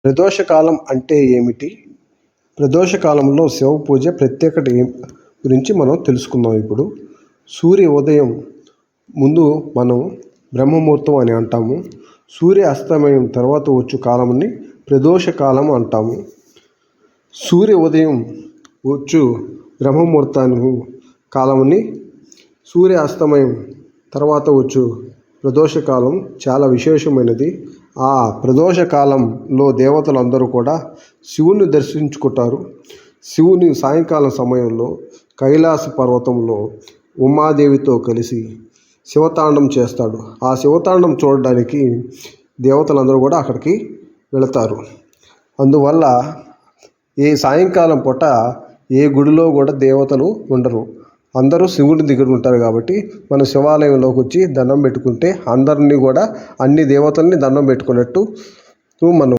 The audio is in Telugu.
ప్రదోషకాలం అంటే ఏమిటి? ప్రదోషకాలంలో శివ పూజ ప్రత్యేకత గురించి మనం తెలుసుకుందాం. ఇప్పుడు సూర్య ఉదయం ముందు మనం బ్రహ్మముహూర్తం అని అంటాము. సూర్య అస్తమయం తర్వాత వచ్చు కాలంని ప్రదోషకాలం అంటాము. సూర్య ఉదయం వచ్చు బ్రహ్మముహూర్తాన్ని కాలంని, సూర్య అస్తమయం తర్వాత వచ్చు ప్రదోషకాలం చాలా విశేషమైనది. ఆ ప్రదోషకాలంలో దేవతలందరూ కూడా శివుని దర్శించుకుంటారు. శివుని సాయంకాలం సమయంలో కైలాస పర్వతంలో ఉమాదేవితో కలిసి శివతాండం చేస్తాడు. ఆ శివతాండం చూడడానికి దేవతలందరూ కూడా అక్కడికి వెళతారు. అందువల్ల ఈ సాయంకాలం పూట ఏ గుడిలో కూడా దేవతలు ఉండరు, అందరూ శివుని దగ్గర ఉంటారు. కాబట్టి మన శివాలయంలోకి వచ్చి దండం పెట్టుకుంటే అందరినీ కూడా, అన్ని దేవతల్ని దండం పెట్టుకున్నట్టు మనం